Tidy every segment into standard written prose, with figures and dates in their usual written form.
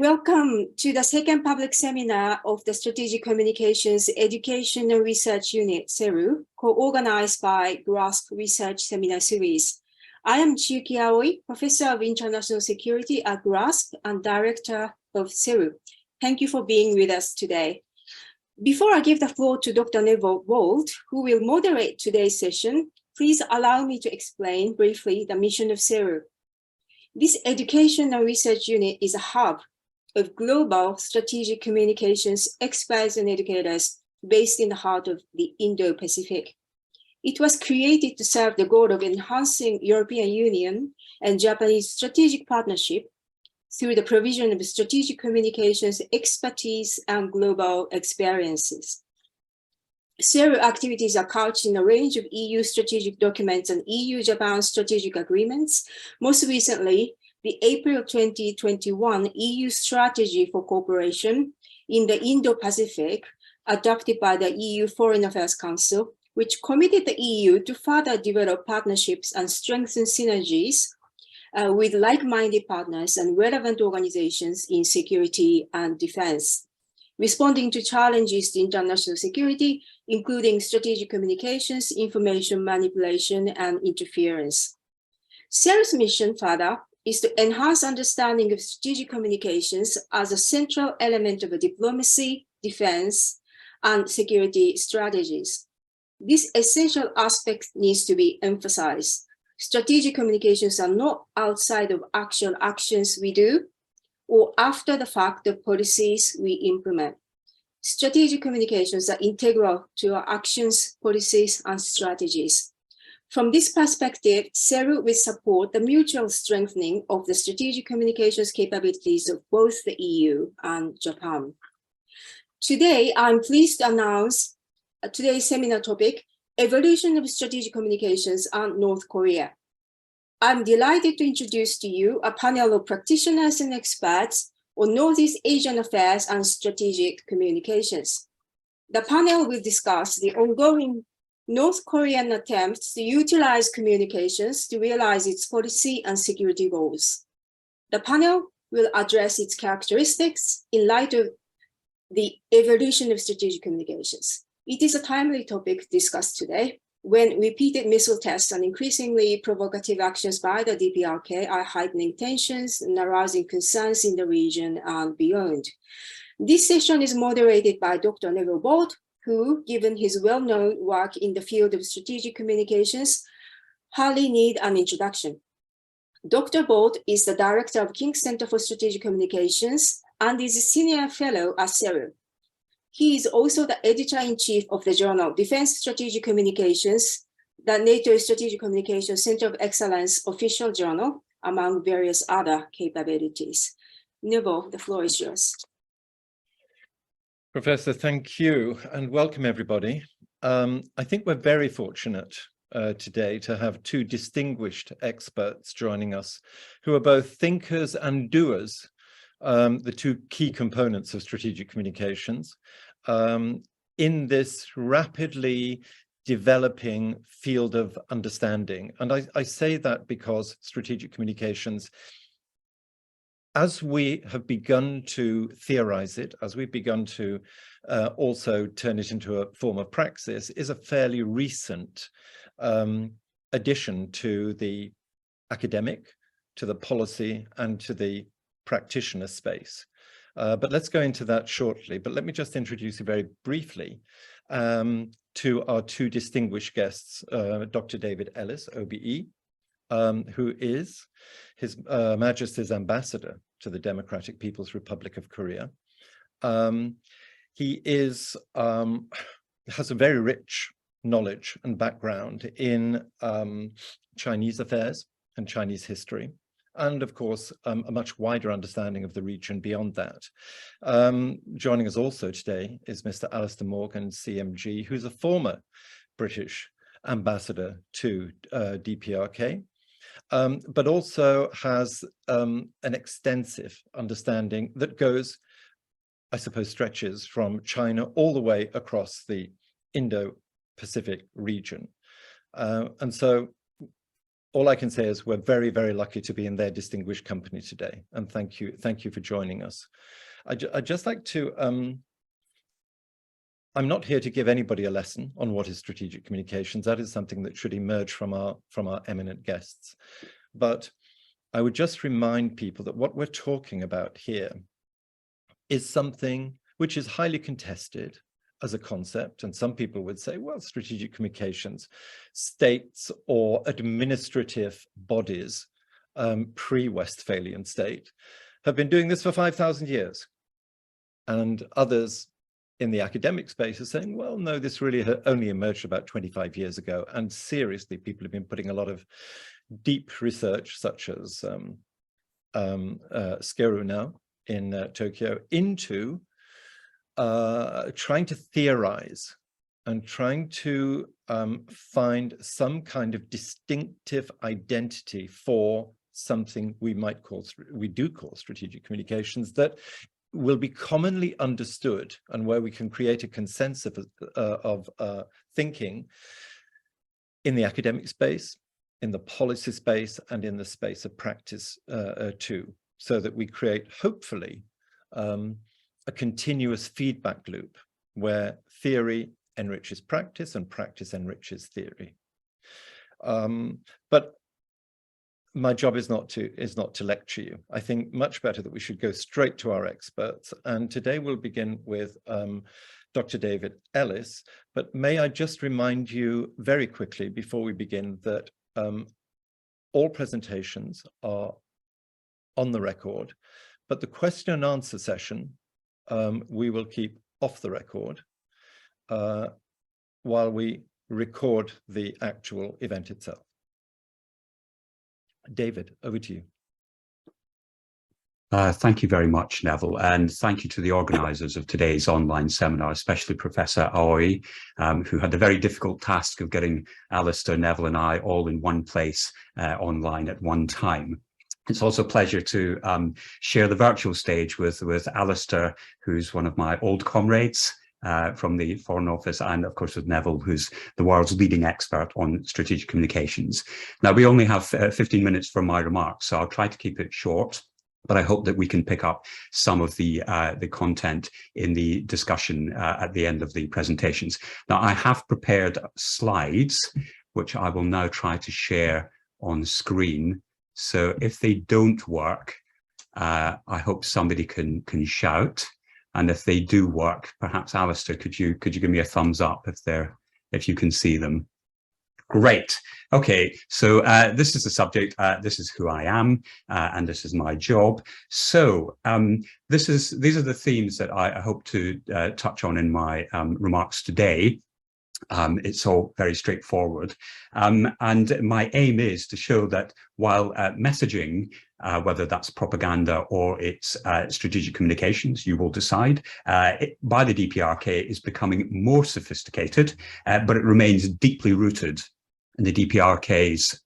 Welcome to the second public seminar of the Strategic Communications Education and Research Unit, SCERU, co-organized by GRASP Research Seminar Series. I am Chiyuki Aoi, Professor of International Security at GRASP and Director of SCERU. Thank you for being with us today. Before I give the floor to Dr. Neville Bolt, who will moderate today's session, please allow me to explain briefly the mission of SCERU. This Education and Research Unit is a hub of global strategic communications experts and educators based in the heart of the Indo-Pacific. It was created to serve the goal of enhancing European Union and Japanese strategic partnership through the provision of strategic communications expertise and global experiences. SCERU activities are couched in a range of EU strategic documents and EU-Japan strategic agreements. Most recently, the April 2021 EU Strategy for Cooperation in the Indo-Pacific, adopted by the EU Foreign Affairs Council, which committed the EU to further develop partnerships and strengthen synergies with like-minded partners and relevant organizations in security and defense, responding to challenges to international security, including strategic communications, information manipulation, and interference. SCERU's mission, further, is to enhance understanding of strategic communications as a central element of diplomacy, defense, and security strategies. This essential aspect needs to be emphasized. Strategic communications are not outside of actual actions we do or after the fact of policies we implement. Strategic communications are integral to our actions, policies, and strategies. From this perspective, SCERU will support the mutual strengthening of the strategic communications capabilities of both the EU and Japan. Today, I'm pleased to announce today's seminar topic, Evolution of Strategic Communications and North Korea. I'm delighted to introduce to you a panel of practitioners and experts on Northeast Asian affairs and strategic communications. The panel will discuss the ongoing North Korean attempts to utilize communications to realize its policy and security goals. The panel will address its characteristics in light of the evolution of strategic communications. It is a timely topic discussed today when repeated missile tests and increasingly provocative actions by the DPRK are heightening tensions and arousing concerns in the region and beyond. This session is moderated by Dr. Neville Bolt, who, given his well-known work in the field of strategic communications, hardly need an introduction. Dr. Bolt is the director of King Center for Strategic Communications and is a senior fellow at SCERU. He is also the editor-in-chief of the journal Defense Strategic Communications, the NATO Strategic Communications Center of Excellence official journal, among various other capabilities. Neville, the floor is yours. Professor, thank you, and welcome everybody. I think we're very fortunate today to have two distinguished experts joining us who are both thinkers and doers, the two key components of strategic communications, in this rapidly developing field of understanding. And I say that because strategic communications, as we have begun to theorize it, as we've begun to also turn it into a form of praxis, is a fairly recent addition to the academic, to the policy, and to the practitioner space. But let's go into that shortly. But let me just introduce you very briefly to our two distinguished guests, Dr. David Ellis, OBE, who is His Majesty's ambassador to the Democratic People's Republic of Korea. He is has a very rich knowledge and background in Chinese affairs and Chinese history, and of course, a much wider understanding of the region beyond that. Joining us also today is Mr. Alastair Morgan, CMG, who's a former British ambassador to DPRK, but also has an extensive understanding that goes, I suppose, stretches from China all the way across the Indo-Pacific region. And so all I can say is we're very, very lucky to be in their distinguished company today. And thank you for joining us. I'd just like to, I'm not here to give anybody a lesson on what is strategic communications. That is something that should emerge from our eminent guests. But I would just remind people that what we're talking about here is something which is highly contested as a concept. And some people would say, well, strategic communications, states or administrative bodies, pre-Westphalian state, have been doing this for 5,000 years. And others in the academic space are saying, well, no, this really only emerged about 25 years ago. And seriously, people have been putting a lot of deep research, such as SCERU now in Tokyo, into trying to theorize and trying to find some kind of distinctive identity for something we do call strategic communications, that will be commonly understood and where we can create a consensus of thinking in the academic space, in the policy space, and in the space of practice too, so that we create, hopefully, a continuous feedback loop where theory enriches practice and practice enriches theory. But my job is not to lecture you. I think much better that we should go straight to our experts. And today we'll begin with Dr. David Ellis. But may I just remind you very quickly before we begin that all presentations are on the record, but the question and answer session we will keep off the record while we record the actual event itself. David, over to you. Thank you very much, Neville, and thank you to the organisers of today's online seminar, especially Professor Aoi, who had the very difficult task of getting Alastair, Neville and I all in one place online at one time. It's also a pleasure to share the virtual stage with Alastair, who's one of my old comrades from the Foreign Office, and of course with Neville, who's the world's leading expert on strategic communications. Now, we only have 15 minutes for my remarks, so I'll try to keep it short, but I hope that we can pick up some of the content in the discussion at the end of the presentations. Now, I have prepared slides, which I will now try to share on screen. So if they don't work, I hope somebody can shout. And if they do work, perhaps Alastair, could you give me a thumbs up if you can see them? Great. Okay, so this is the subject. This is who I am, and this is my job. So these are the themes that I hope to touch on in my remarks today. It's all very straightforward. And my aim is to show that while messaging, whether that's propaganda or it's strategic communications, you will decide, by the DPRK is becoming more sophisticated, but it remains deeply rooted in the DPRK's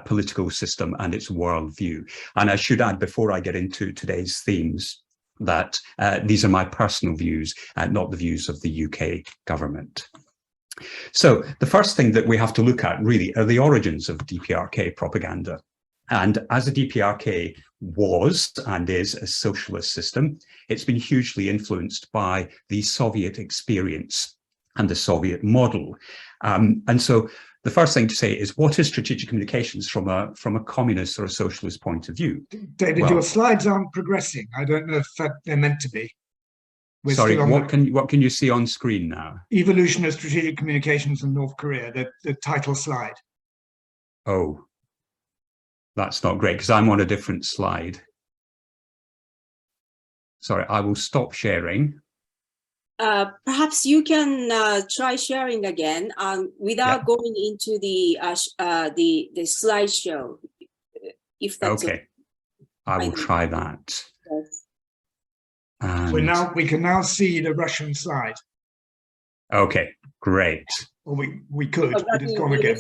political system and its worldview. And I should add, before I get into today's themes, that these are my personal views, not the views of the UK government. So the first thing that we have to look at really are the origins of DPRK propaganda. And as the DPRK was and is a socialist system, it's been hugely influenced by the Soviet experience and the Soviet model. And so the first thing to say is, what is strategic communications from a communist or a socialist point of view? David, your slides aren't progressing. I don't know if they're meant to be. Sorry, what can you see on screen now? Evolution of Strategic Communications in North Korea, the title slide. Oh, that's not great, because I'm on a different slide. Sorry, I will stop sharing. Perhaps you can try sharing again without going into the slideshow, if that's okay. I will try that. Yes. And we can now see the Russian slide. Okay, great. Or we could, but it's gone again.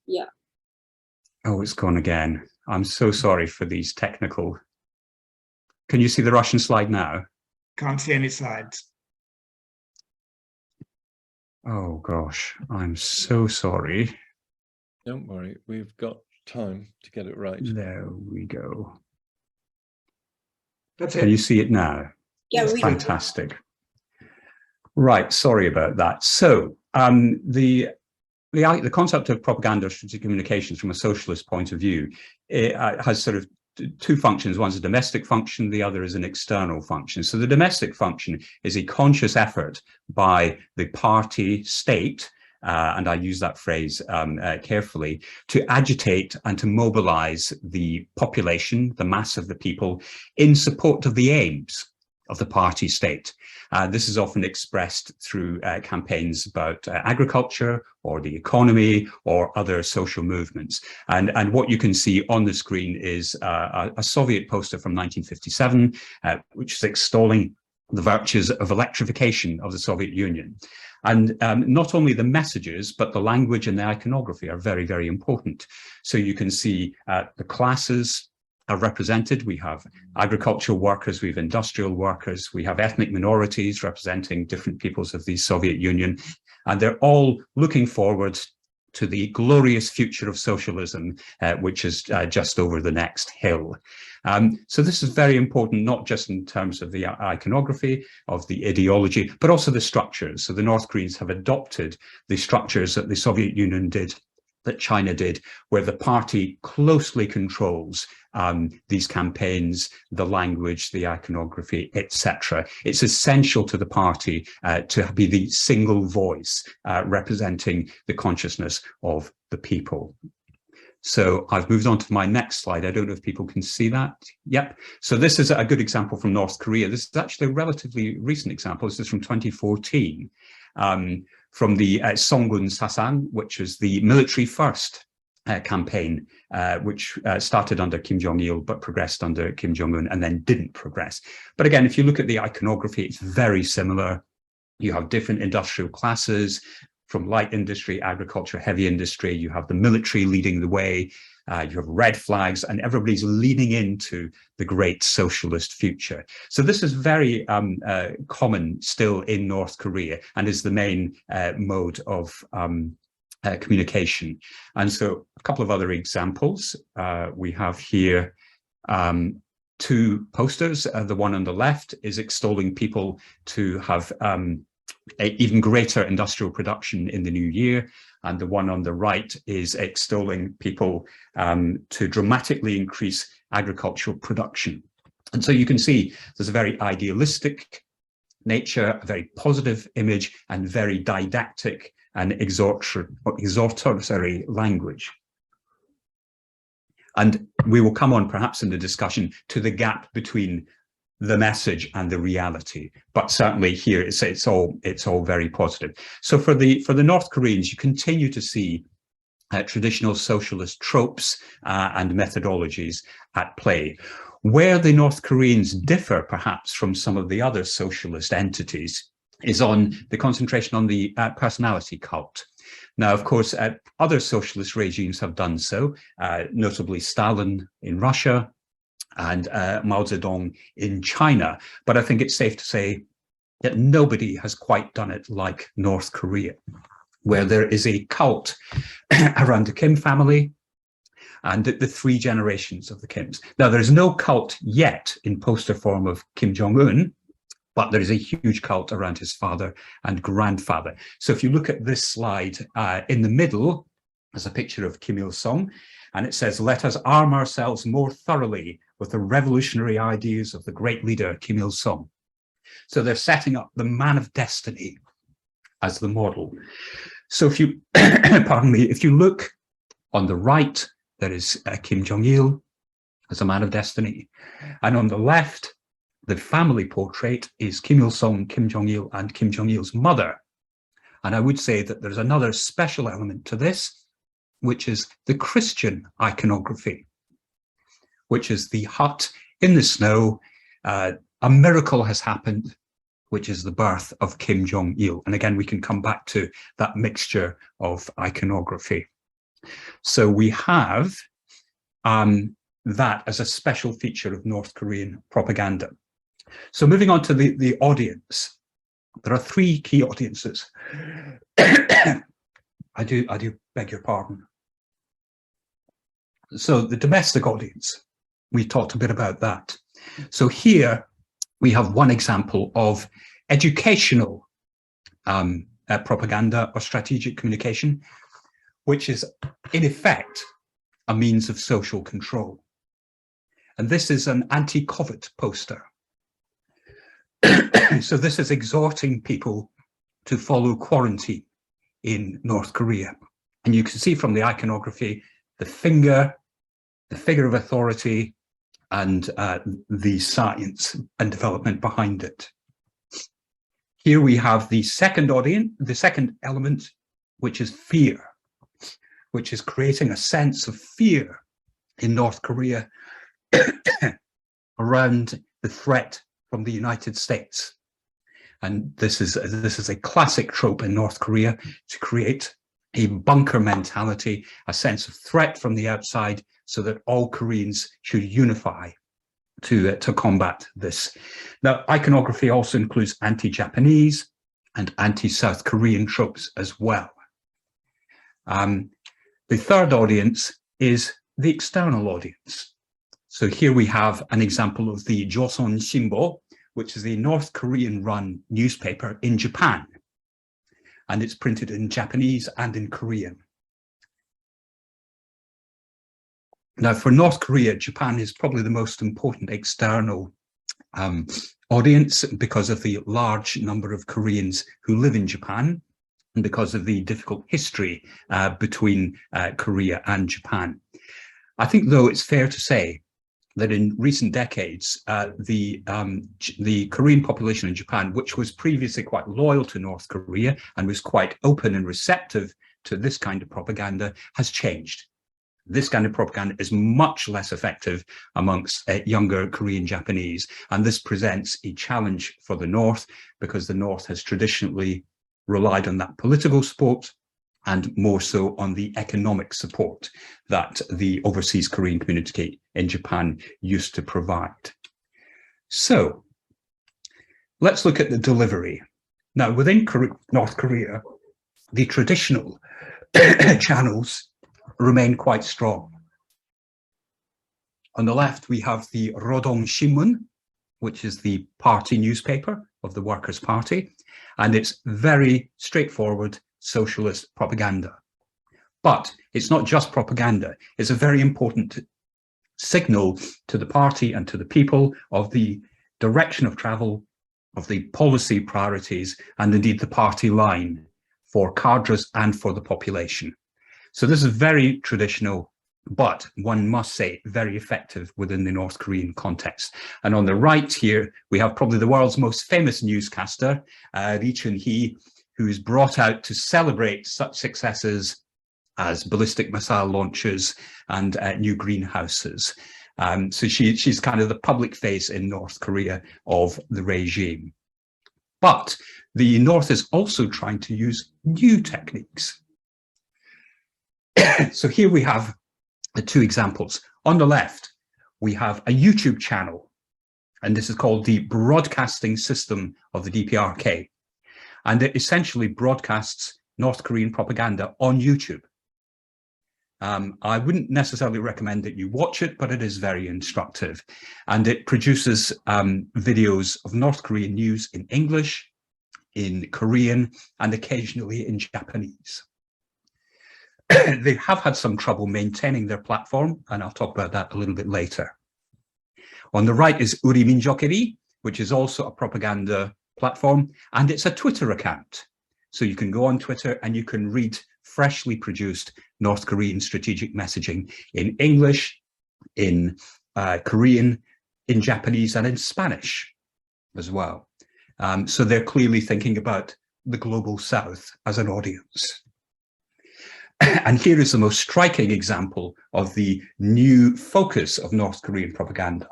Yeah. Oh, it's gone again. I'm so sorry for these technical. Can you see the Russian slide now? Can't see any slides. Oh gosh, I'm so sorry. Don't worry, we've got time to get it right. There we go. That's Can you it. see it now? Yeah, we do. Fantastic. Right, sorry about that. So the concept of propaganda or strategic communications from a socialist point of view, it has sort of two functions. One's a domestic function, the other is an external function. So the domestic function is a conscious effort by the party state, and I use that phrase carefully, to agitate and to mobilize the population, the mass of the people, in support of the aims of the party state. This is often expressed through campaigns about agriculture or the economy or other social movements. And what you can see on the screen is a Soviet poster from 1957, which is extolling the virtues of electrification of the Soviet Union. And not only the messages, but the language and the iconography are very, very important. So you can see the classes are represented. We have agricultural workers, we have industrial workers, we have ethnic minorities representing different peoples of the Soviet Union, and they're all looking forward to the glorious future of socialism, which is just over the next hill. So this is very important, not just in terms of the iconography, of the ideology, but also the structures. So the North Koreans have adopted the structures that the Soviet Union did, that China did, where the party closely controls these campaigns, the language, the iconography, etc. It's essential to the party to be the single voice representing the consciousness of the people. So I've moved on to my next slide. I don't know if people can see that. Yep. So this is a good example from North Korea. This is actually a relatively recent example. This is from 2014. From the Songun Sasan, which was the military first campaign, which started under Kim Jong-il, but progressed under Kim Jong-un and then didn't progress. But again, if you look at the iconography, it's very similar. You have different industrial classes, from light industry, agriculture, heavy industry. You have the military leading the way. You have red flags, and everybody's leaning into the great socialist future. So this is very common still in North Korea and is the main mode of communication. And so a couple of other examples. We have here two posters. The one on the left is extolling people to have even greater industrial production in the new year. And the one on the right is extolling people to dramatically increase agricultural production. And so you can see there's a very idealistic nature, a very positive image, and very didactic and exhortatory language. And we will come on perhaps in the discussion to the gap between the message and the reality, but certainly here it's all very positive. So for the North Koreans, you continue to see traditional socialist tropes and methodologies at play. Where the North Koreans differ perhaps from some of the other socialist entities is on the concentration on the personality cult. Now, of course, other socialist regimes have done so, notably Stalin in Russia, and Mao Zedong in China. But I think it's safe to say that nobody has quite done it like North Korea, where there is a cult around the Kim family and the three generations of the Kims. Now, there is no cult yet in poster form of Kim Jong-un, but there is a huge cult around his father and grandfather. So if you look at this slide, in the middle, there's a picture of Kim Il-sung, and it says, "Let us arm ourselves more thoroughly with the revolutionary ideas of the great leader, Kim Il-sung." So they're setting up the man of destiny as the model. So if you, pardon me, if you look on the right, there is Kim Jong-il as a man of destiny. And on the left, the family portrait is Kim Il-sung, Kim Jong-il, and Kim Jong-il's mother. And I would say that there's another special element to this, which is the Christian iconography, which is the hut in the snow. A miracle has happened, which is the birth of Kim Jong-il. And again, we can come back to that mixture of iconography. So we have that as a special feature of North Korean propaganda. So moving on to the audience, there are three key audiences. I do beg your pardon. So the domestic audience, we talked a bit about that. So here we have one example of educational propaganda or strategic communication, which is in effect a means of social control. And this is an anti-COVID poster. So this is exhorting people to follow quarantine in North Korea. And you can see from the iconography, the figure of authority, and the science and development behind it. Here we have the second element, which is fear, which is creating a sense of fear in North Korea around the threat from the United States. And this is a classic trope in North Korea, to create a bunker mentality, a sense of threat from the outside, so that all Koreans should unify to combat this. Now, iconography also includes anti-Japanese and anti-South Korean tropes as well. The third audience is the external audience. So here we have an example of the Joseon Shinbo, which is a North Korean-run newspaper in Japan. And it's printed in Japanese and in Korean. Now, for North Korea, Japan is probably the most important external audience because of the large number of Koreans who live in Japan, and because of the difficult history between Korea and Japan. I think, though, it's fair to say that in recent decades, the Korean population in Japan, which was previously quite loyal to North Korea and was quite open and receptive to this kind of propaganda, has changed. This kind of propaganda is much less effective amongst younger Korean Japanese, and this presents a challenge for the North, because the North has traditionally relied on that political support and more so on the economic support that the overseas Korean community in Japan used to provide. So let's look at the delivery. Now, within North Korea, the traditional channels remain quite strong. On the left, we have the Rodong Shinmun, which is the party newspaper of the Workers' Party, and it's very straightforward socialist propaganda. But it's not just propaganda, it's a very important signal to the party and to the people of the direction of travel, of the policy priorities, and indeed the party line for cadres and for the population. So this is very traditional, but one must say very effective within the North Korean context. And on the right here, we have probably the world's most famous newscaster, Lee Chun-hee, who is brought out to celebrate such successes as ballistic missile launches and new greenhouses. So she's kind of the public face in North Korea of the regime. But the North is also trying to use new techniques. So here we have the two examples. On the left, we have a YouTube channel, and this is called the Broadcasting System of the DPRK. And it essentially broadcasts North Korean propaganda on YouTube. I wouldn't necessarily recommend that you watch it, but it is very instructive. And it produces videos of North Korean news in English, in Korean, and occasionally in Japanese. They have had some trouble maintaining their platform, and I'll talk about that a little bit later. On the right is Uri Minjokeri, which is also a propaganda platform, and it's a Twitter account. So you can go on Twitter and you can read freshly produced North Korean strategic messaging in English, in Korean, in Japanese, and in Spanish as well. So they're clearly thinking about the global South as an audience. And here is the most striking example of the new focus of North Korean propaganda.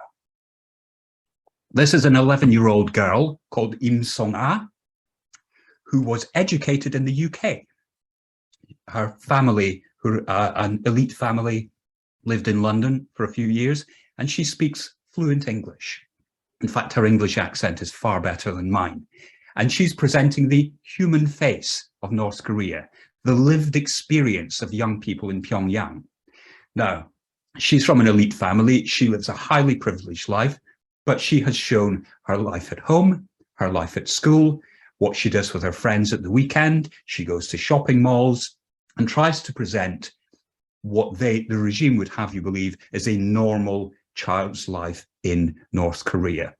This is an 11-year-old girl called Im Song-ah, who was educated in the UK. Her family, an elite family, lived in London for a few years, and she speaks fluent English. In fact, her English accent is far better than mine. And she's presenting the human face of North Korea, the lived experience of young people in Pyongyang. Now, She's from an elite family. She lives a highly privileged life, but she has shown her life at home, her life at school, what she does with her friends at the weekend. She goes to shopping malls and tries to present what the regime would have you believe is a normal child's life in North Korea.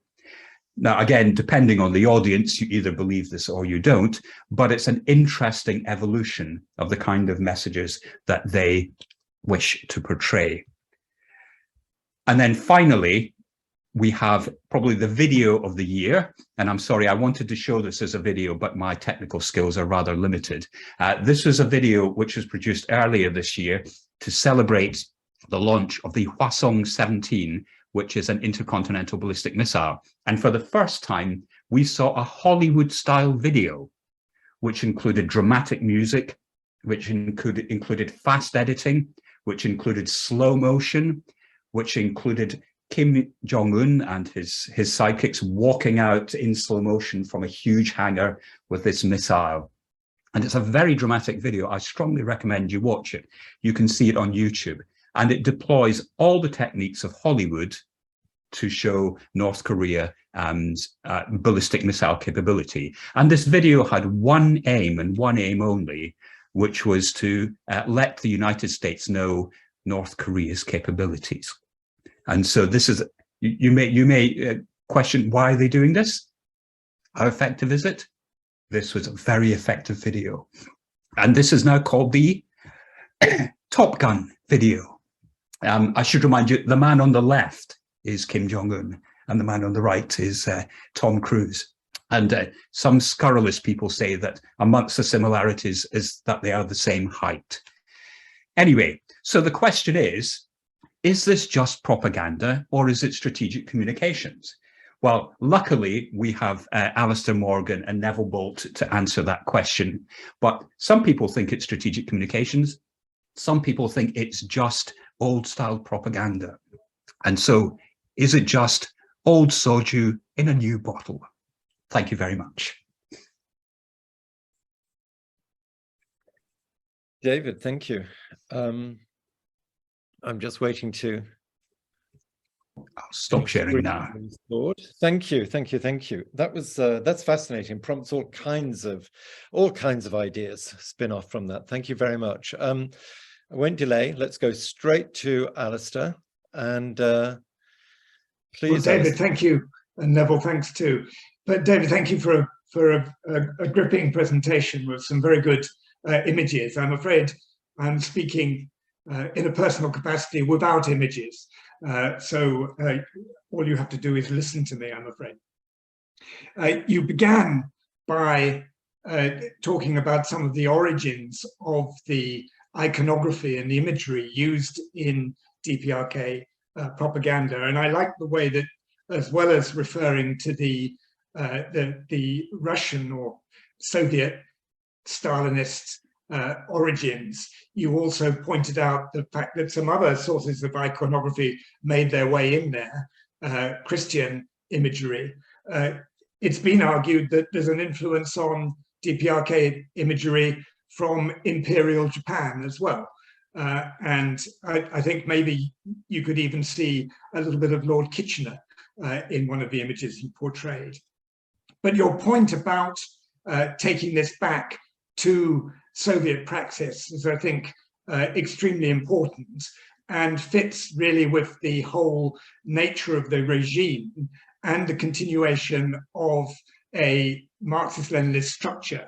Now, again, depending on the audience, you either believe this or you don't, but it's an interesting evolution of the kind of messages that they wish to portray. And then finally, we have probably the video of the year. And I'm sorry, I wanted to show this as a video, but my technical skills are rather limited. This was a video which was produced earlier this year to celebrate the launch of the Hwasong 17, which is an intercontinental ballistic missile. And for the first time, we saw a Hollywood-style video, which included dramatic music, which included fast editing, which included slow motion, which included Kim Jong-un and his sidekicks walking out in slow motion from a huge hangar with this missile. And it's a very dramatic video. I strongly recommend you watch it. You can see it on YouTube. And it deploys all the techniques of Hollywood to show North Korea and ballistic missile capability. And this video had one aim and one aim only, which was to let the United States know North Korea's capabilities. And so this is, you may question, why are they doing this? How effective is it? This was a very effective video. And this is now called the Top Gun video. I should remind you, the man on the left is Kim Jong-un, and the man on the right is Tom Cruise. And some scurrilous people say that amongst the similarities is that they are the same height. Anyway, so the question is this just propaganda or is it strategic communications? Well, luckily, we have Alastair Morgan and Neville Bolt to answer that question. But some people think it's strategic communications. Some people think it's just old-style propaganda. And so, is it just old soju in a new bottle? Thank you very much. David, thank you. I'm just waiting to... I'll stop sharing now. Thank you. That was that's fascinating. Prompts all kinds of ideas spin off from that. Thank you very much. I won't delay. Let's go straight to Alastair. And please, well, David, thank you, and Neville, thanks too. But David, thank you for a gripping presentation with some very good images. I'm afraid I'm speaking in a personal capacity without images. So all you have to do is listen to me, I'm afraid. You began by talking about some of the origins of the iconography and the imagery used in DPRK propaganda. And I like the way that, as well as referring to the Russian or Soviet Stalinist origins, you also pointed out the fact that some other sources of iconography made their way in there, Christian imagery. It's been argued that there's an influence on DPRK imagery from Imperial Japan as well. And I think maybe you could even see a little bit of Lord Kitchener in one of the images you portrayed. But your point about taking this back to Soviet praxis is, I think, extremely important and fits really with the whole nature of the regime and the continuation of a Marxist-Leninist structure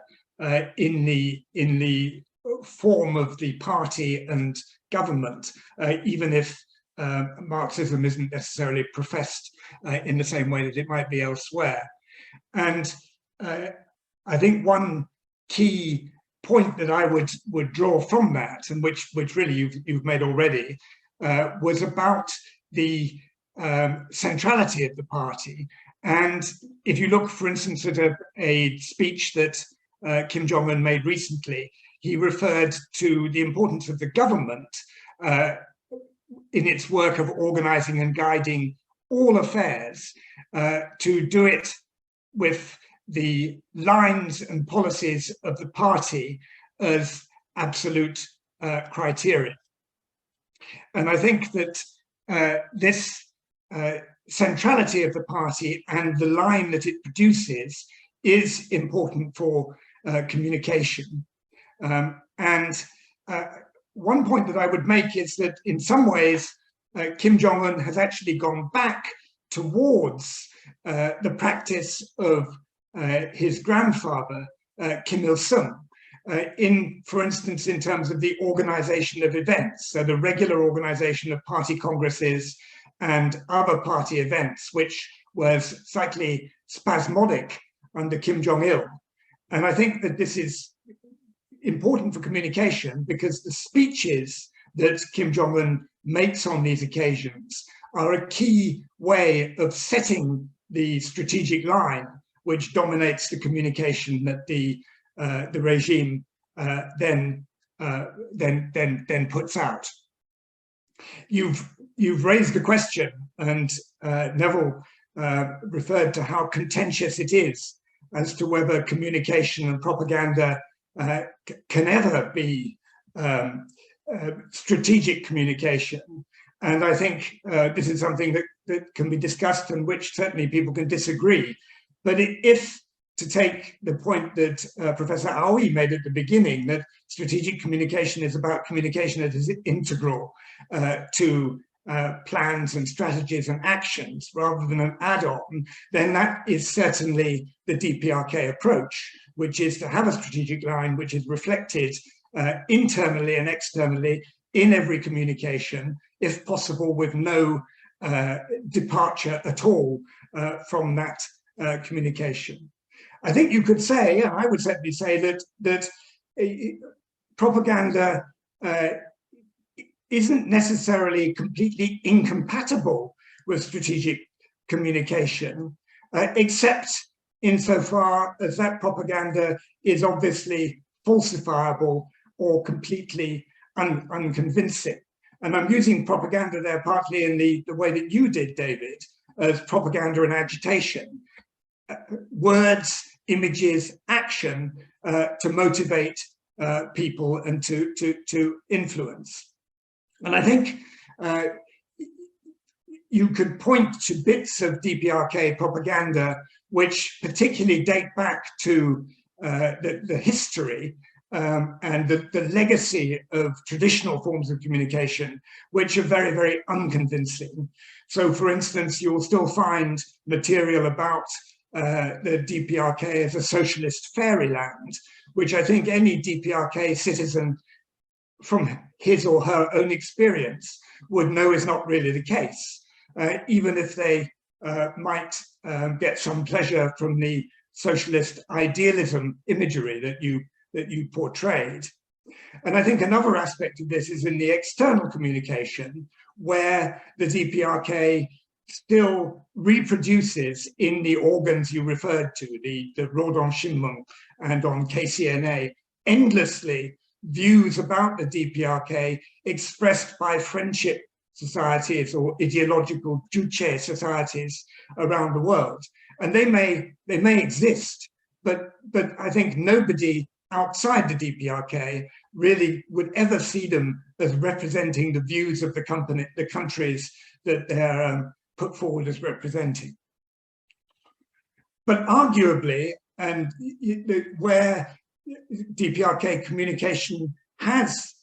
in the form of the party and government, even if Marxism isn't necessarily professed in the same way that it might be elsewhere. And I think one key point that I would draw from that, and which really you've made already, was about the centrality of the party. And if you look, for instance, at a speech that Kim Jong-un made recently, he referred to the importance of the government in its work of organizing and guiding all affairs, to do it with the lines and policies of the party as absolute criteria. And I think that this centrality of the party and the line that it produces is important for communication. One point that I would make is that in some ways, Kim Jong-un has actually gone back towards the practice of his grandfather, Kim Il-sung, for instance, in terms of the organization of events, so the regular organization of party congresses and other party events, which was slightly spasmodic under Kim Jong-il. And I think that this is important for communication because the speeches that Kim Jong-un makes on these occasions are a key way of setting the strategic line which dominates the communication that the regime then puts out. You've raised the question, and Neville referred to how contentious it is as to whether communication and propaganda can ever be strategic communication. And I think this is something that can be discussed and which certainly people can disagree. But if, to take the point that Professor Aoi made at the beginning, that strategic communication is about communication that is integral to plans and strategies and actions rather than an add-on, then that is certainly the DPRK approach, which is to have a strategic line which is reflected internally and externally in every communication, if possible with no departure at all from that communication. I think you could say, and I would certainly say, that propaganda isn't necessarily completely incompatible with strategic communication, except insofar as that propaganda is obviously falsifiable or completely unconvincing. And I'm using propaganda there partly in the way that you did, David, as propaganda and agitation. Words, images, action to motivate people and to influence. And I think you could point to bits of DPRK propaganda which particularly date back to the history and the legacy of traditional forms of communication, which are very, very unconvincing. So, for instance, you'll still find material about the DPRK as a socialist fairyland, which I think any DPRK citizen from his or her own experience would know is not really the case, even if they might get some pleasure from the socialist idealism imagery that you portrayed. And I think another aspect of this is in the external communication, where the DPRK still reproduces in the organs you referred to, the Rodon Shinmun and on KCNA, endlessly views about the DPRK expressed by friendship societies or ideological juche societies around the world. And they may exist, but I think nobody outside the DPRK really would ever see them as representing the views of the countries that they're put forward as representing. But arguably, and where DPRK communication has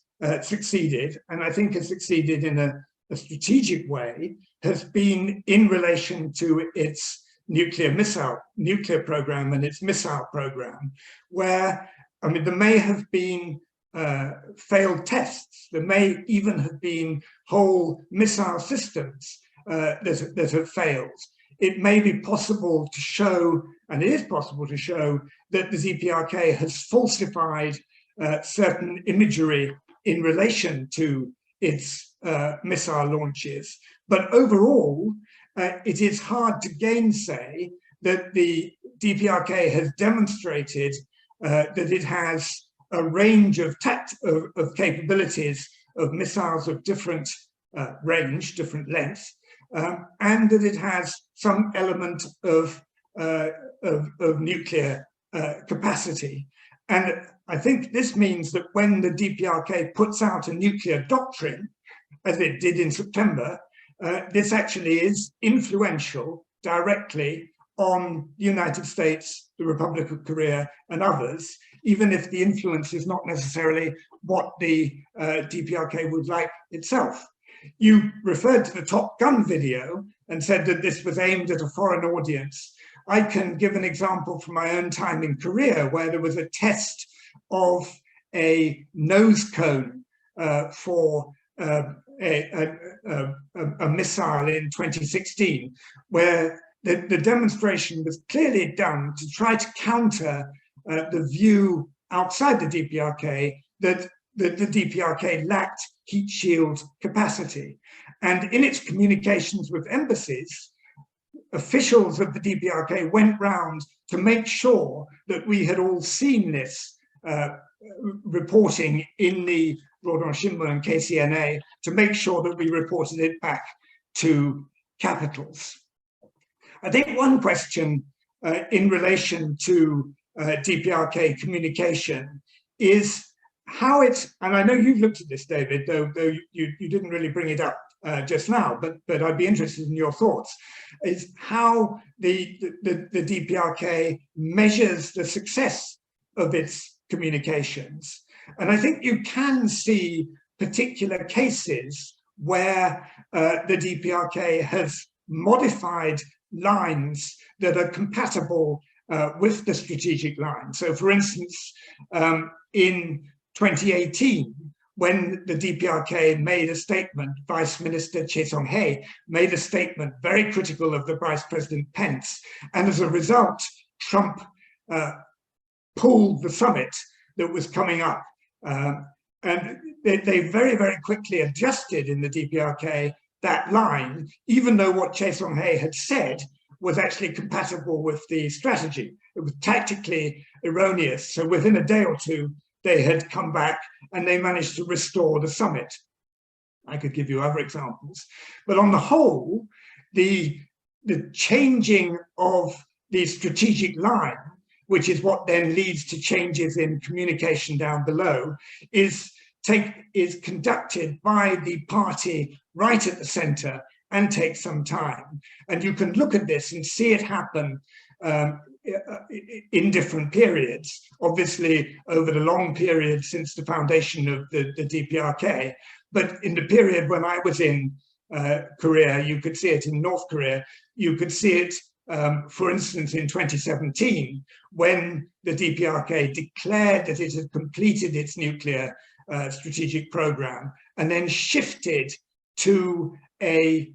succeeded, and I think has succeeded in a strategic way, has been in relation to its nuclear program and its missile program, where, I mean, there may have been failed tests, there may even have been whole missile systems that have failed. It may be possible to show, and it is possible to show, that the DPRK has falsified certain imagery in relation to its missile launches. But overall, it is hard to gainsay that the DPRK has demonstrated that it has a range of capabilities of missiles of different range, different length, and that it has some element of nuclear capacity. And I think this means that when the DPRK puts out a nuclear doctrine, as it did in September, this actually is influential directly on the United States, the Republic of Korea, and others, even if the influence is not necessarily what the DPRK would like itself. You referred to the Top Gun video and said that this was aimed at a foreign audience. I can give an example from my own time in Korea, where there was a test of a nose cone for a missile in 2016, where the demonstration was clearly done to try to counter the view outside the DPRK that the DPRK lacked heat shield capacity. And in its communications with embassies, officials of the DPRK went round to make sure that we had all seen this reporting in the Rodon Shinbun and KCNA, to make sure that we reported it back to capitals. I think one question in relation to DPRK communication is how it's, and I know you've looked at this, David, though you didn't really bring it up just now, but I'd be interested in your thoughts, is how the DPRK measures the success of its communications. And I think you can see particular cases where the DPRK has modified lines that are compatible with the strategic line. So for instance, in 2018, when the DPRK made a statement, Vice Minister Choi Song-hae made a statement very critical of the Vice President Pence, and as a result, Trump pulled the summit that was coming up. And they very, very quickly adjusted in the DPRK that line, even though what Choi Song-hae had said was actually compatible with the strategy. It was tactically erroneous. So within a day or two, they had come back and they managed to restore the summit. I could give you other examples. But on the whole, the changing of the strategic line, which is what then leads to changes in communication down below, is conducted by the party right at the center and takes some time. And you can look at this and see it happen in different periods, obviously over the long period since the foundation of the DPRK. But in the period when I was in Korea, you could see it in North Korea, you could see it, for instance, in 2017, when the DPRK declared that it had completed its nuclear strategic program and then shifted to a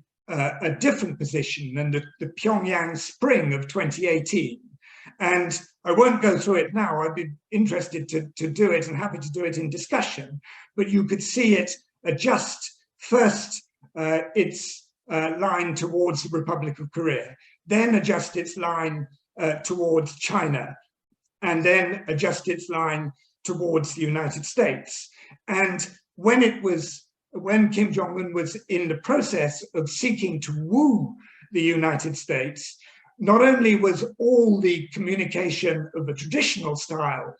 different position than the Pyongyang spring of 2018. And I won't go through it now. I'd be interested to do it and happy to do it in discussion. But you could see it adjust first its line towards the Republic of Korea, then adjust its line towards China, and then adjust its line towards the United States. And when Kim Jong-un was in the process of seeking to woo the United States, not only was all the communication of a traditional style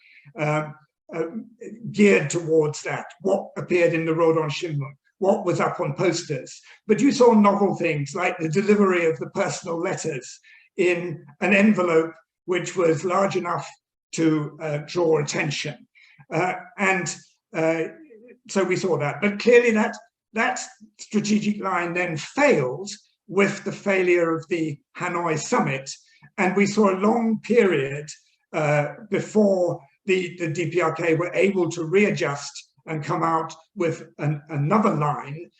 geared towards that, what appeared in the Rodon Shinbun, what was up on posters, but you saw novel things like the delivery of the personal letters in an envelope which was large enough to draw attention. So we saw that, but clearly that strategic line then failed with the failure of the Hanoi summit. And we saw a long period before the DPRK were able to readjust and come out with another line,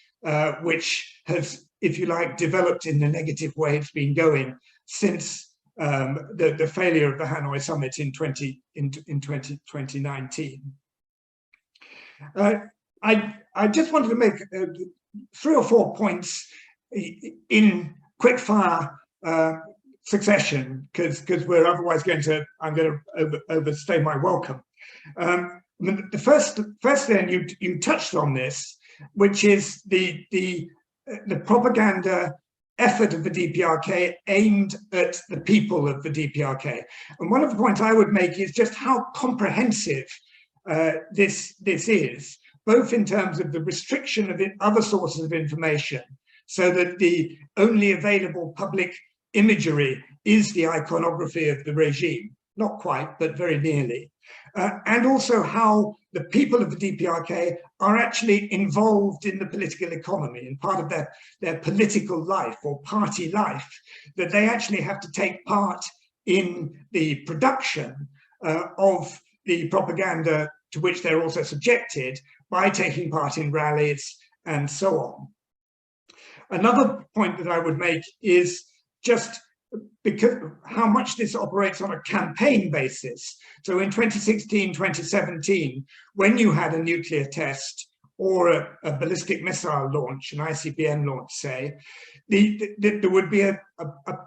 which has, if you like, developed in the negative way it's been going since the failure of the Hanoi summit in 2019. I just wanted to make 3 or 4 points in quick fire succession, because we're otherwise I'm going to overstay my welcome. The first thing you touched on this, which is the propaganda effort of the DPRK aimed at the people of the DPRK. And one of the points I would make is just how comprehensive this is, both in terms of the restriction of other sources of information, so that the only available public imagery is the iconography of the regime, not quite, but very nearly, and also how the people of the DPRK are actually involved in the political economy, and part of their political life or party life, that they actually have to take part in the production of the propaganda to which they're also subjected by taking part in rallies and so on. Another point that I would make is just because how much this operates on a campaign basis. So in 2016, 2017, when you had a nuclear test or a ballistic missile launch, an ICBM launch, say, there would be a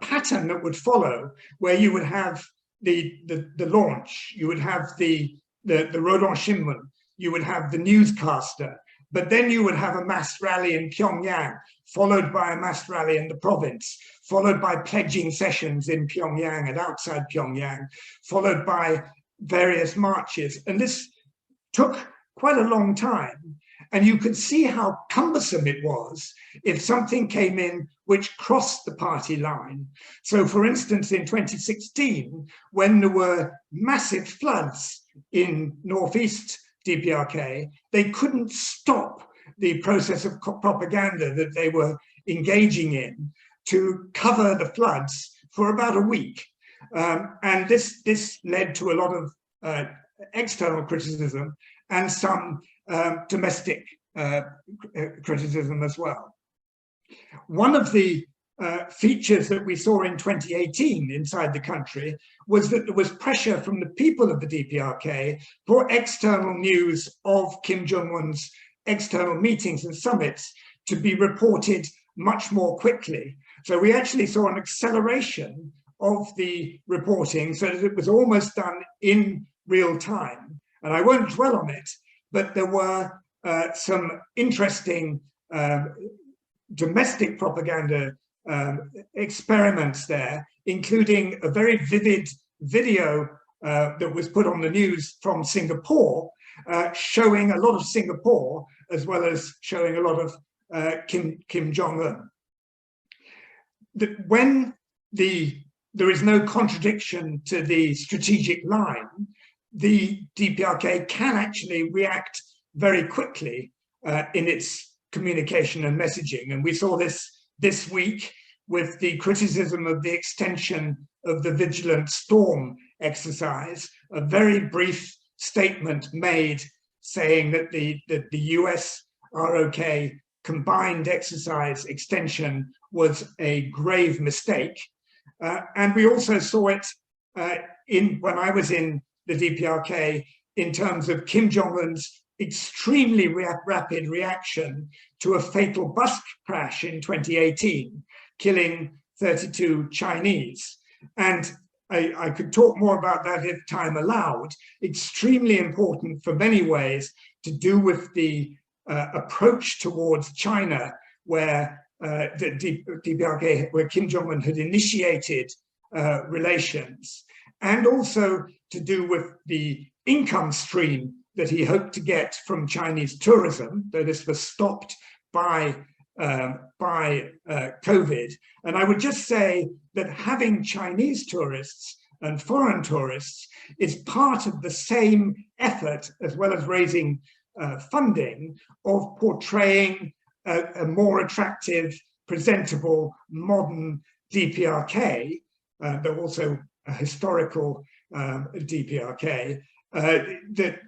pattern that would follow, where you would have the launch, you would have the Rodon Shinmun, you would have the newscaster, but then you would have a mass rally in Pyongyang, followed by a mass rally in the province, followed by pledging sessions in Pyongyang and outside Pyongyang, followed by various marches. And this took quite a long time. And you could see how cumbersome it was if something came in which crossed the party line. So for instance, in 2016, when there were massive floods in northeast DPRK, they couldn't stop the process of propaganda that they were engaging in to cover the floods for about a week. And this led to a lot of external criticism and some domestic criticism as well. One of the features that we saw in 2018 inside the country was that there was pressure from the people of the DPRK for external news of Kim Jong-un's external meetings and summits to be reported much more quickly. So we actually saw an acceleration of the reporting so that it was almost done in real time. And I won't dwell on it, but there were some interesting domestic propaganda experiments there, including a very vivid video that was put on the news from Singapore, showing a lot of Singapore, as well as showing a lot of Kim Jong-un. When there is no contradiction to the strategic line, the DPRK can actually react very quickly in its communication and messaging. And we saw this week with the criticism of the extension of the Vigilant Storm exercise, a very brief statement made saying that the US ROK combined exercise extension was a grave mistake. And we also saw it when I was in the DPRK in terms of Kim Jong-un's extremely rapid reaction to a fatal bus crash in 2018, killing 32 Chinese. And I could talk more about that if time allowed. Extremely important for many ways to do with the approach towards China, where the DPRK, where Kim Jong-un had initiated relations, and also to do with the income stream that he hoped to get from Chinese tourism, though this was stopped by COVID. And I would just say that having Chinese tourists and foreign tourists is part of the same effort, as well as raising funding, of portraying a more attractive, presentable, modern DPRK, though also a historical DPRK, that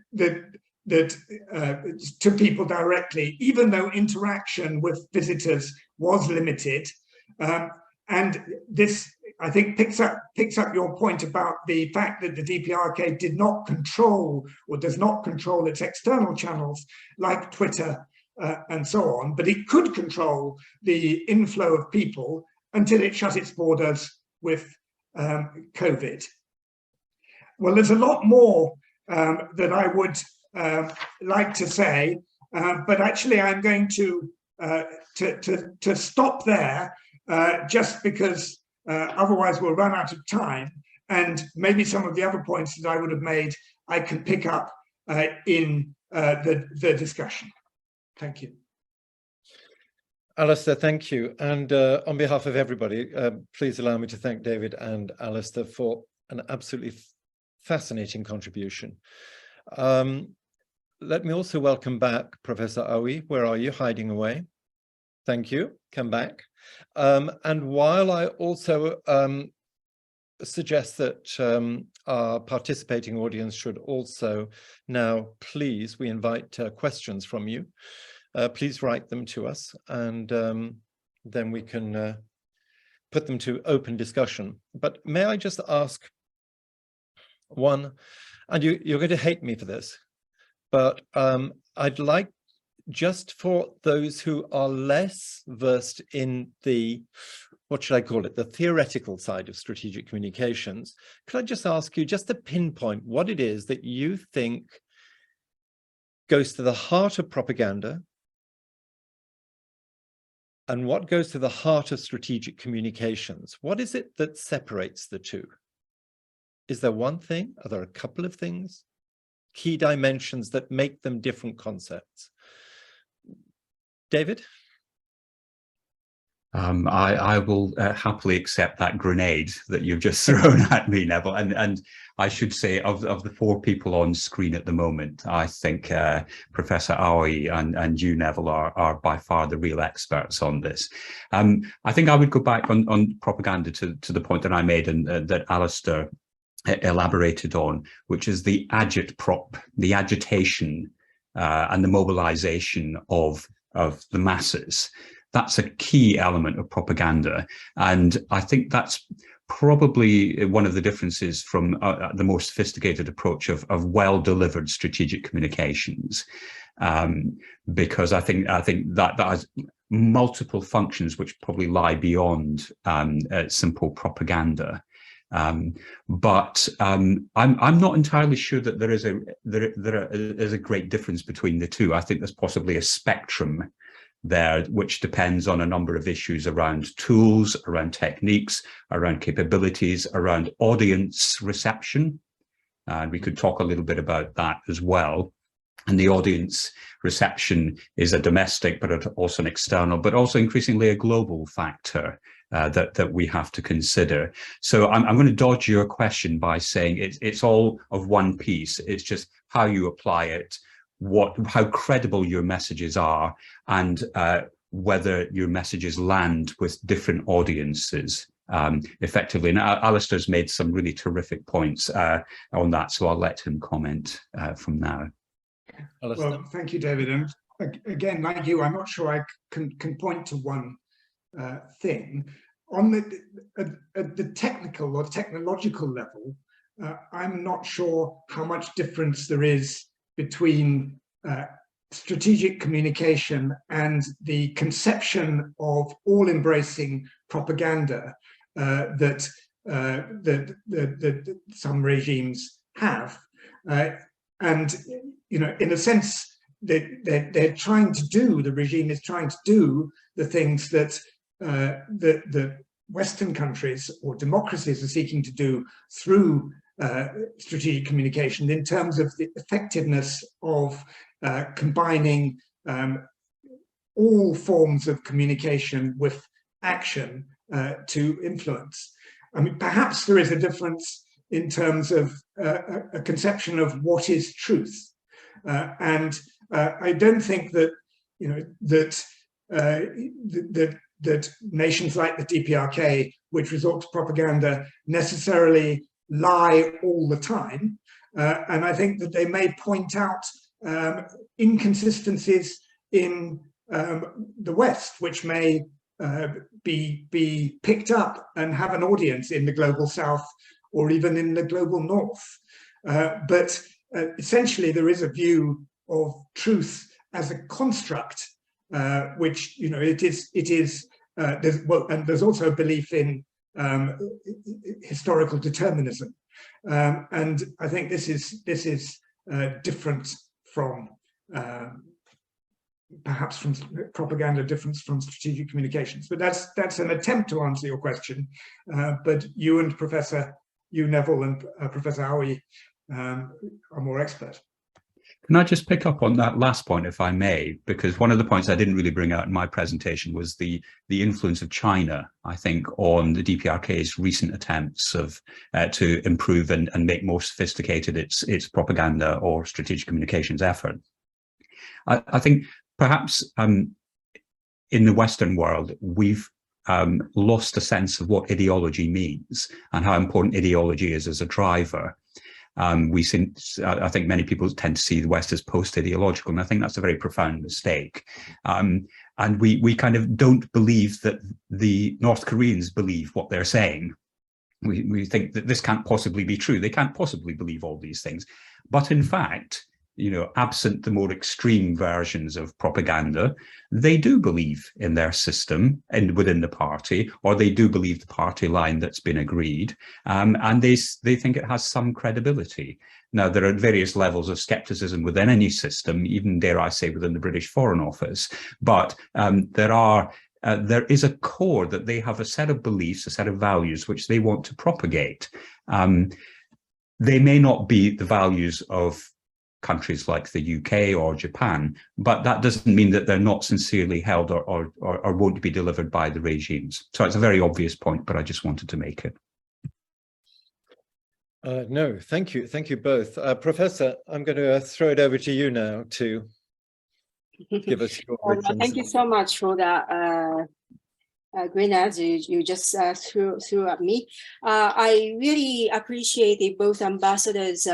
to people directly, even though interaction with visitors was limited. And this, I think, picks up your point about the fact that the DPRK did not control, or does not control, its external channels like Twitter and so on, but it could control the inflow of people until it shut its borders with COVID. Well, there's a lot more that I would like to say, but actually I'm going to stop there, just because otherwise we'll run out of time, and maybe some of the other points that I would have made I can pick up in the discussion. Thank you. Alastair, thank you. And on behalf of everybody, please allow me to thank David and Alastair for an absolutely fascinating contribution. Let me also welcome back Professor Aoi. Where are you? Hiding away. Thank you. Come back. And while I also suggest that our participating audience should also now, please, we invite questions from you. Please write them to us, and then we can put them to open discussion. But may I just ask one, and you're going to hate me for this, but I'd like, just for those who are less versed in the, what should I call it, the theoretical side of strategic communications, could I just ask you just to pinpoint what it is that you think goes to the heart of propaganda and what goes to the heart of strategic communications? What is it that separates the two? Is there one thing? Are there a couple of things? Key dimensions that make them different concepts? David? I will happily accept that grenade that you've just thrown at me, Neville. And I should say, of the four people on screen at the moment, I think Professor Aoi and you, Neville, are by far the real experts on this. I think I would go back on propaganda to the point that I made and that Alastair elaborated on, which is the agitprop, the agitation and the mobilization of the masses. That's a key element of propaganda. And I think that's probably one of the differences from the more sophisticated approach of well-delivered strategic communications. Because I think that has multiple functions which probably lie beyond simple propaganda. But I'm not entirely sure that there is a great difference between the two. I think there's possibly a spectrum there, which depends on a number of issues around tools, around techniques, around capabilities, around audience reception. And we could talk a little bit about that as well. And the audience reception is a domestic, but also an external, but also increasingly a global factor that we have to consider. So I'm going to dodge your question by saying it's all of one piece. It's just how you apply it, how credible your messages are, and whether your messages land with different audiences effectively. And Alastair's made some really terrific points on that, so I'll let him comment from now. Well, thank you, David. And again, like you, I'm not sure I can point to one thing. On the technical or technological level, I'm not sure how much difference there is between strategic communication and the conception of all-embracing propaganda that some regimes have. And, you know, in a sense, they're trying to do, the regime is trying to do the things that the Western countries or democracies are seeking to do through strategic communication in terms of the effectiveness of combining all forms of communication with action to influence. I mean, perhaps there is a difference in terms of a conception of what is truth. And I don't think that, you know, that nations like the DPRK, which resort to propaganda, necessarily lie all the time. And I think that they may point out inconsistencies in the West, which may be picked up and have an audience in the global South or even in the global North. But essentially, there is a view of truth as a construct, which, you know, it is. And there's also a belief in historical determinism, and I think this is different from perhaps from propaganda, different from strategic communications. But that's an attempt to answer your question. But you and Neville and Professor Aoi are more expert. Can I just pick up on that last point, if I may? Because one of the points I didn't really bring out in my presentation was the influence of China, I think, on the DPRK's recent attempts to improve and make more sophisticated its propaganda or strategic communications effort. I think perhaps in the Western world, we've lost a sense of what ideology means and how important ideology is as a driver. I think many people tend to see the West as post-ideological, and I think that's a very profound mistake. And we kind of don't believe that the North Koreans believe what they're saying. We think that this can't possibly be true. They can't possibly believe all these things. But in fact, absent the more extreme versions of propaganda, they do believe in their system and within the party, or they do believe the party line that's been agreed, and they think it has some credibility. Now, there are various levels of skepticism within any system, even, dare I say, within the British Foreign Office, but there is a core that they have a set of beliefs, a set of values which they want to propagate. They may not be the values of countries like the UK or Japan, but that doesn't mean that they're not sincerely held or won't be delivered by the regimes. So it's a very obvious point, but I just wanted to make it. No, thank you. Thank you both. Professor, I'm going to throw it over to you now to give us your Thank you so much for that grenades you just threw at me. I really appreciated both ambassadors'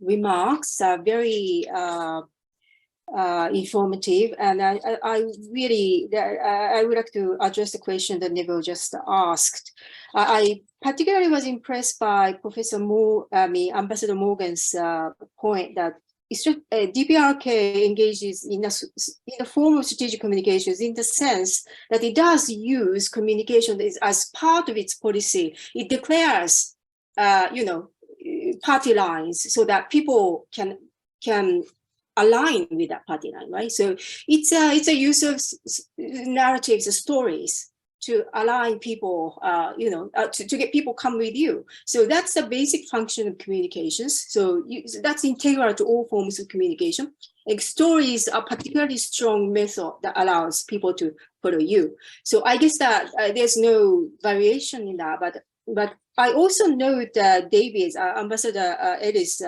remarks, very informative, and I would like to address the question that Neville just asked. I particularly was impressed by Ambassador Morgan's point that DPRK engages in the form of strategic communications in the sense that it does use communication as part of its policy. It declares, party lines so that people can align with that party line, right? So it's a use of narratives, stories, to align people, to get people come with you. So that's the basic function of communications. So that's integral to all forms of communication. Like stories are a particularly strong method that allows people to follow you. So I guess that there's no variation in that, but I also note David's Ambassador Ellis'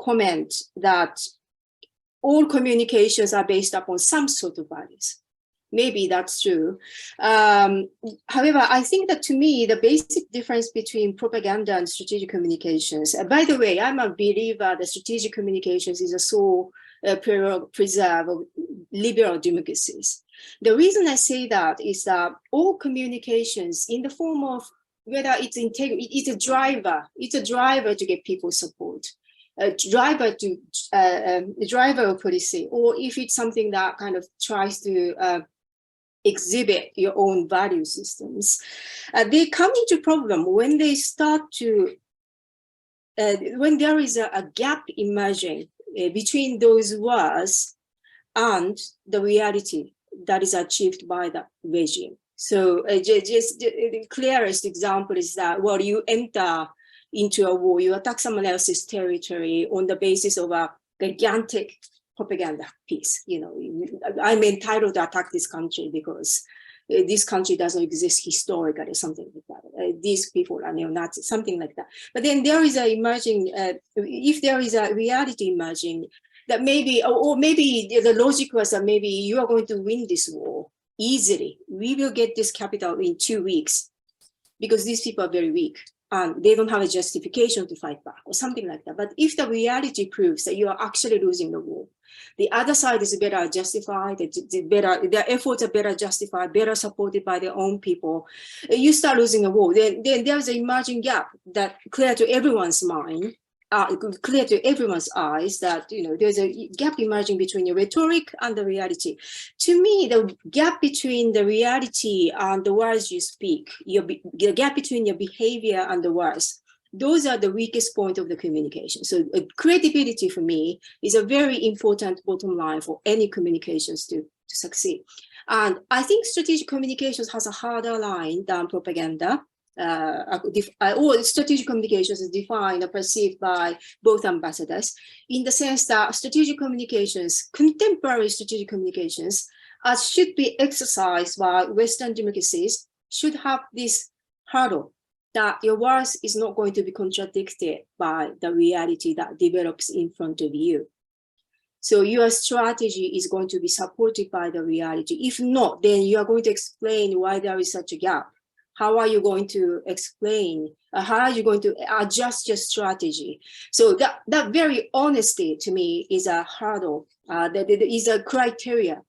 comment that all communications are based upon some sort of values. Maybe that's true. However, I think that to me, the basic difference between propaganda and strategic communications, by the way, I'm a believer that strategic communications is a sole preserve of liberal democracies. The reason I say that is that all communications in the form of, whether it's it's a driver to get people support, a driver of policy, or if it's something that kind of tries to exhibit your own value systems, they come into problem when they start to, when there is a gap emerging between those words and the reality that is achieved by the regime. So just the clearest example is that, well, you enter into a war, you attack someone else's territory on the basis of a gigantic propaganda piece. I'm entitled to attack this country because this country doesn't exist historically, or something like that. These people are neo-Nazis, something like that. But then there is a emerging, if there is a reality emerging, that maybe, or maybe the logic was that maybe you are going to win this war easily. We will get this capital in 2 weeks because these people are very weak. And they don't have a justification to fight back or something like that. But if the reality proves that you are actually losing the war, the other side is better justified, their efforts are better justified, better supported by their own people, you start losing a war. Then there's an emerging gap that clear to everyone's mind, clear to everyone's eyes, that there's a gap emerging between your rhetoric and the reality. To me, the gap between the reality and the words you speak, the gap between your behavior and the words, those are the weakest point of the communication. So credibility for me is a very important bottom line for any communications to succeed. And I think strategic communications has a harder line than propaganda. or strategic communications is defined or perceived by both ambassadors, in the sense that strategic communications, contemporary strategic communications, as should be exercised by Western democracies, should have this hurdle that your words is not going to be contradicted by the reality that develops in front of you. So your strategy is going to be supported by the reality. If not, then you are going to explain why there is such a gap. How are you going to explain? How are you going to adjust your strategy? So that very honesty to me is a hurdle, that is a criteria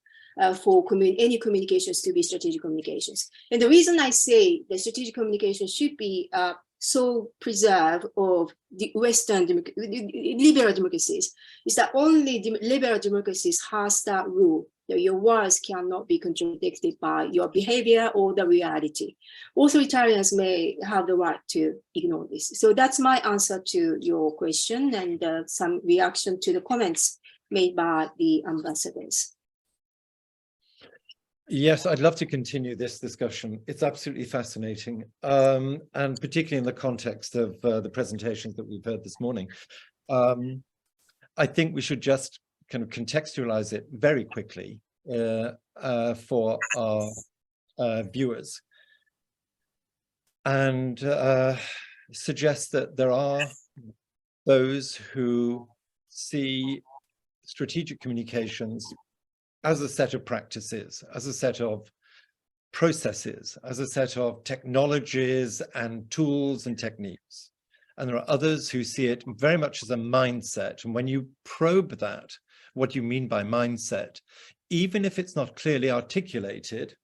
for any communications to be strategic communications. And the reason I say the strategic communication should be so preserved of the Western liberal democracies is that only liberal democracies has that rule that your words cannot be contradicted by your behavior or the reality. Authoritarians may have the right to ignore this. So that's my answer to your question and some reaction to the comments made by the ambassadors. Yes, I'd love to continue this discussion. It's absolutely fascinating, and particularly in the context of the presentations that we've heard this morning. I think we should just kind of contextualize it very quickly for our viewers and suggest that there are those who see strategic communications as a set of practices, as a set of processes, as a set of technologies and tools and techniques. And there are others who see it very much as a mindset. And when you probe that, what you mean by mindset, even if it's not clearly articulated,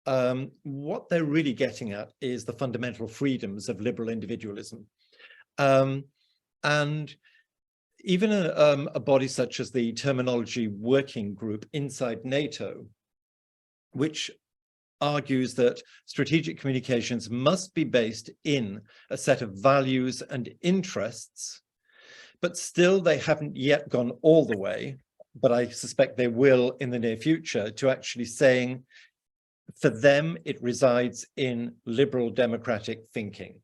what they're really getting at is the fundamental freedoms of liberal individualism. And even a body such as the Terminology Working Group inside NATO, which argues that strategic communications must be based in a set of values and interests, but still they haven't yet gone all the way, but I suspect they will in the near future, to actually saying for them it resides in liberal democratic thinking.